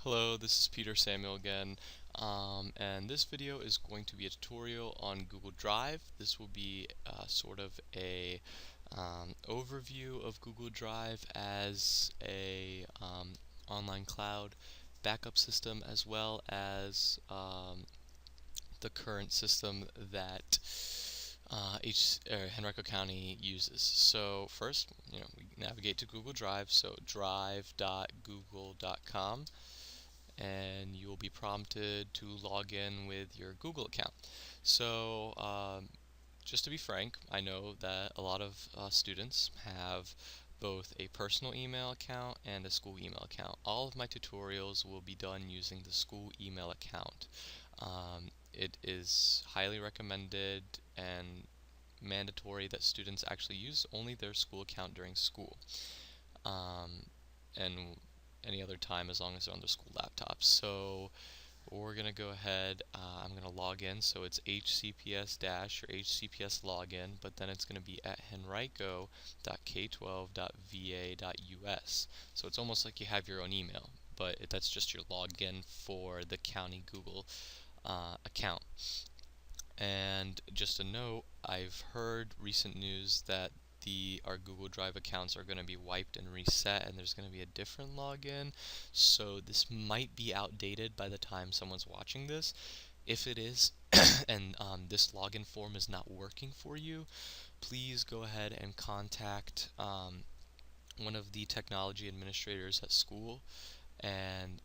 Hello, this is Peter Samuel again, and this video is going to be a tutorial on Google Drive. This will be sort of a overview of Google Drive as a online cloud backup system, as well as the current system that Henrico County uses. So first, we navigate to Google Drive, so drive.google.com, and you will be prompted to log in with your Google account. So just to be frank, I know that a lot of students have both a personal email account and a school email account. All of my tutorials will be done using the school email account. It is highly recommended and mandatory that students actually use only their school account during school, and any other time as long as they're on their school laptops. So we're going to go ahead, I'm going to log in, so it's hcps dash or hcps login, but then it's going to be at henrico.k12.va.us. So it's almost like you have your own email, but that's just your login for the county Google account. And just a note, I've heard recent news that our Google Drive accounts are going to be wiped and reset, and there's going to be a different login, so this might be outdated by the time someone's watching this. If it is and this login form is not working for you, please go ahead and contact one of the technology administrators at school, and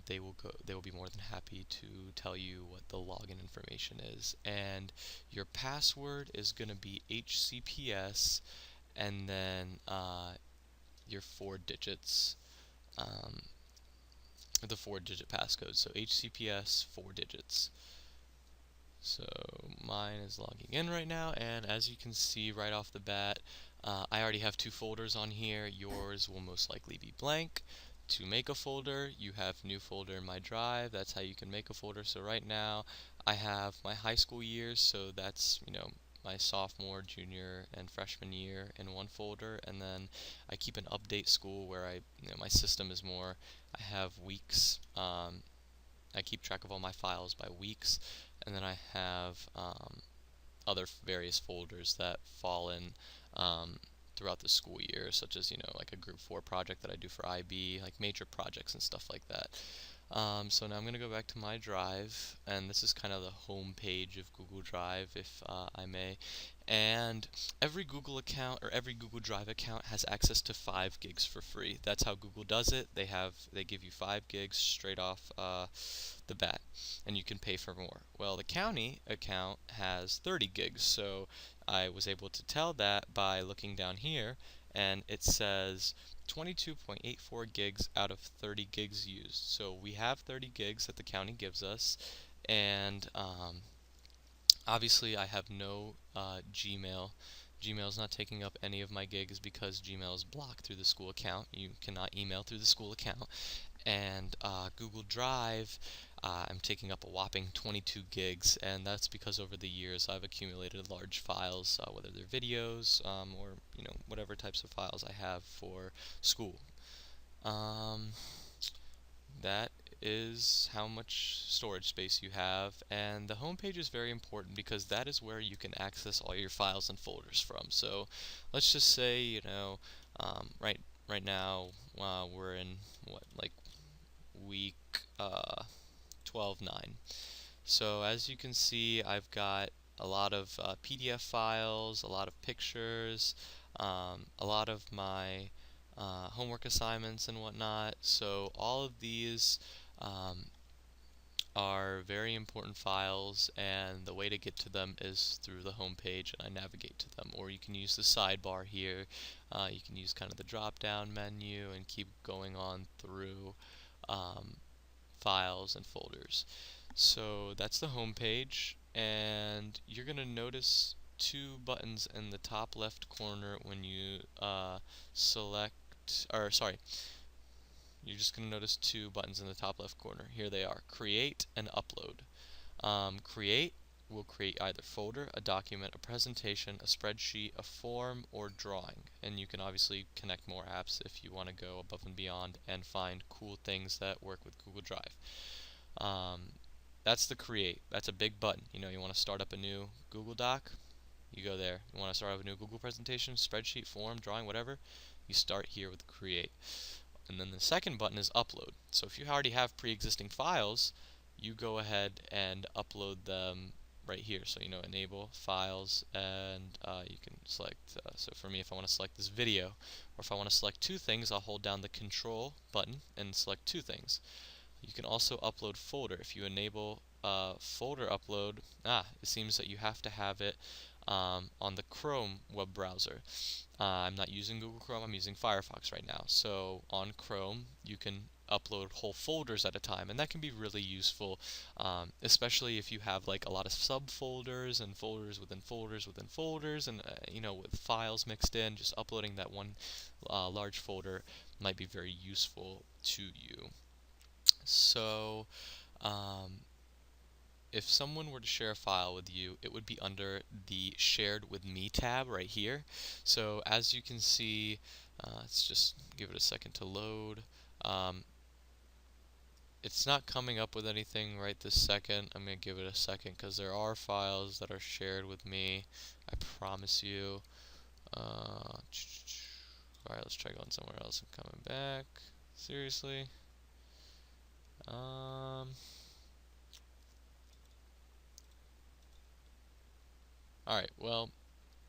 they will be more than happy to tell you what the login information is. And your password is going to be HCPS and then your 4 digits, the 4-digit passcode. So HCPS 4 digits. So mine is logging in right now, and as you can see right off the bat, I already have 2 folders on here. Yours will most likely be blank. To make a folder, you have new folder in my drive. That's how you can make a folder. So right now I have my high school years, so that's my sophomore, junior, and freshman year in one folder, and then I keep an update school where my system is more, I have weeks. I keep track of all my files by weeks, and then I have other various folders that fall in throughout the school year, such as like a group 4 project that I do for IB, like major projects and stuff like that. So now I'm going to go back to my drive, and this is kind of the home page of Google Drive, if I may. And every Google account or every Google Drive account has access to 5 gigs for free. That's how Google does it. They give you 5 gigs straight off the bat, and you can pay for more. Well, the county account has 30 gigs, so I was able to tell that by looking down here, and it says 22.84 gigs out of 30 gigs used. So we have 30 gigs that the county gives us, and obviously I have no Gmail. Gmail is not taking up any of my gigs because Gmail is blocked through the school account. You cannot email through the school account. And Google Drive, I'm taking up a whopping 22 gigs, and that's because over the years I've accumulated large files, whether they're videos or whatever types of files I have for school. That is how much storage space you have, and the home page is very important because that is where you can access all your files and folders from. So let's just say right now we're in like week 12/9. So as you can see, I've got a lot of PDF files, a lot of pictures, a lot of my homework assignments and whatnot. So all of these are very important files, and the way to get to them is through the home page, and I navigate to them. Or you can use the sidebar here. You can use kind of the drop down menu and keep going on through files and folders. So that's the home page, and you're going to notice 2 buttons in the top left corner when you you're just going to notice 2 buttons in the top left corner. Here they are, create and upload. Create will create either folder, a document, a presentation, a spreadsheet, a form, or drawing. And you can obviously connect more apps if you want to go above and beyond and find cool things that work with Google Drive. That's the create. That's a big button. You know, you want to start up a new Google Doc, you go there. You want to start up a new Google presentation, spreadsheet, form, drawing, whatever, you start here with create. And then the second button is upload. So if you already have pre-existing files, you go ahead and upload them right here. So, you know, enable files, and you can select, so for me, if I want to select this video, or if I want to select two things, I'll hold down the control button and select two things. You can also upload folder. If you enable folder upload, it seems that you have to have it on the Chrome web browser. I'm not using Google Chrome, I'm using Firefox right now. So on Chrome, you can upload whole folders at a time, and that can be really useful, especially if you have like a lot of subfolders and folders within folders within folders, and you know, with files mixed in. Just uploading that one large folder might be very useful to you. So if someone were to share a file with you, it would be under the Shared with Me tab right here. So as you can see, let's just give it a second to load. It's not coming up with anything right this second. I'm going to give it a second because there are files that are shared with me, I promise you. Alright, let's try going somewhere else and coming back. Seriously? Alright, well,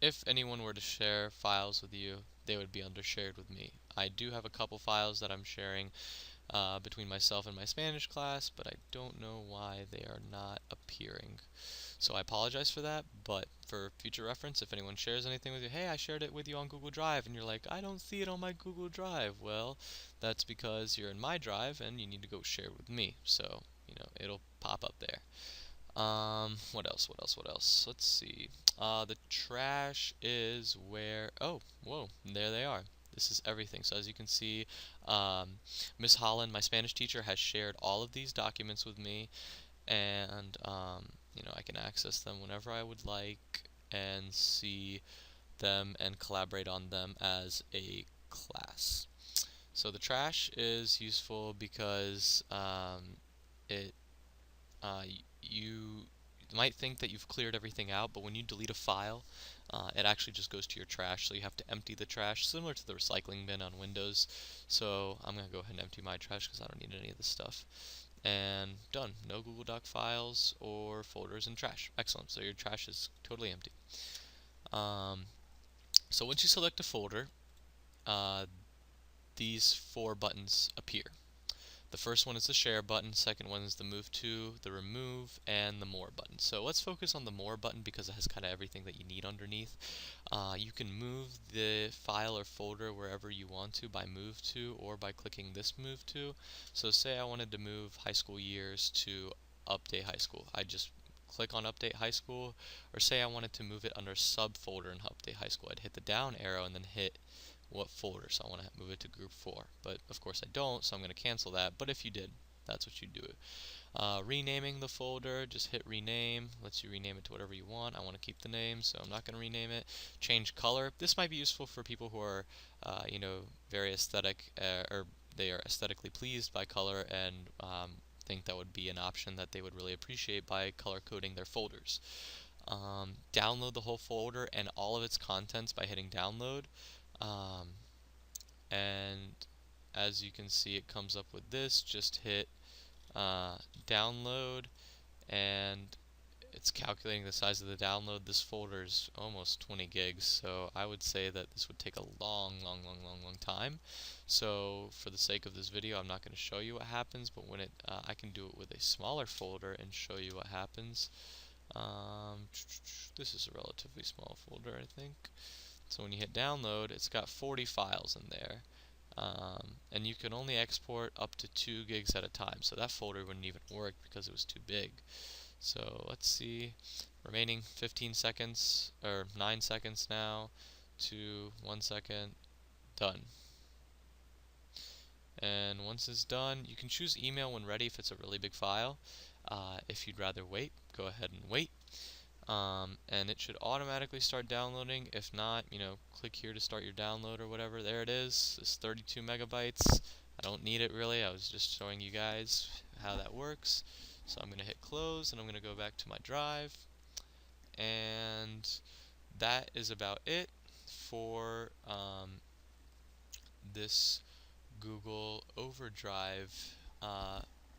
if anyone were to share files with you, they would be under Shared with Me. I do have a couple files that I'm sharing between myself and my Spanish class, but I don't know why they are not appearing. So I apologize for that, but for future reference, if anyone shares anything with you, hey, I shared it with you on Google Drive, and you're like, I don't see it on my Google Drive. Well, that's because you're in my drive and you need to go share with me. So, you know, it'll pop up there. What else? Let's see. The trash is where, oh, whoa, there they are. This is everything. So as you can see, Miss Holland, my Spanish teacher, has shared all of these documents with me, and you know, I can access them whenever I would like and see them and collaborate on them as a class. So the trash is useful because it you might think that you've cleared everything out, but when you delete a file, it actually just goes to your trash, so you have to empty the trash, similar to the recycling bin on Windows. So I'm going to go ahead and empty my trash because I don't need any of this stuff. And done. No Google Doc files or folders in trash. Excellent. So your trash is totally empty. So once you select a folder, these four buttons appear. The first one is the share button, second one is the move to, the remove, and the more button. So let's focus on the more button because it has kind of everything that you need underneath. You can move the file or folder wherever you want to by move to or by clicking this move to. So say I wanted to move high school years to update high school. I just click on update high school, or say I wanted to move it under subfolder in update high school. I'd hit the down arrow and then hit what folder, so I want to move it to group 4, but of course I don't, so I'm going to cancel that. But if you did, that's what you do. Renaming the folder, just hit rename, lets you rename it to whatever you want. I want to keep the name, so I'm not going to rename it. Change color, this might be useful for people who are you know, very aesthetic, or they are aesthetically pleased by color and think that would be an option that they would really appreciate by color coding their folders. Download the whole folder and all of its contents by hitting download. And as you can see, it comes up with this. Just hit download, and it's calculating the size of the download. This folder is almost 20 gigs, so I would say that this would take a long time. So for the sake of this video, I'm not going to show you what happens, but when it I can do it with a smaller folder and show you what happens. This is a relatively small folder, I think. So when you hit download, it's got 40 files in there, and you can only export up to 2 gigs at a time, so that folder wouldn't even work because it was too big. So let's see, remaining 15 seconds, or 9 seconds now, to 1 second, done. And once it's done, you can choose email when ready if it's a really big file. If you'd rather wait, go ahead and wait. And it should automatically start downloading. If not, click here to start your download or whatever. There it is. It's 32 megabytes. I don't need it really. I was just showing you guys how that works. So I'm going to hit close, and I'm going to go back to my drive. And that is about it for this Google Overdrive,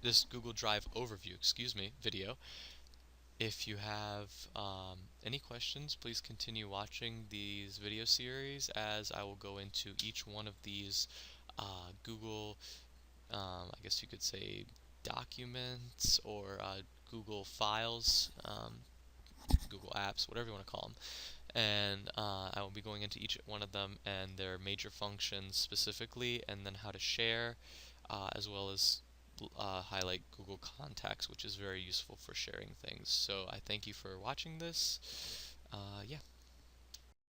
this Google Drive overview, video. If you have any questions, please continue watching these video series, as I will go into each one of these Google, I guess you could say, documents or Google files, Google apps, whatever you want to call them. And I will be going into each one of them and their major functions specifically, and then how to share, as well as highlight Google Contacts, which is very useful for sharing things. So I thank you for watching this. Yeah.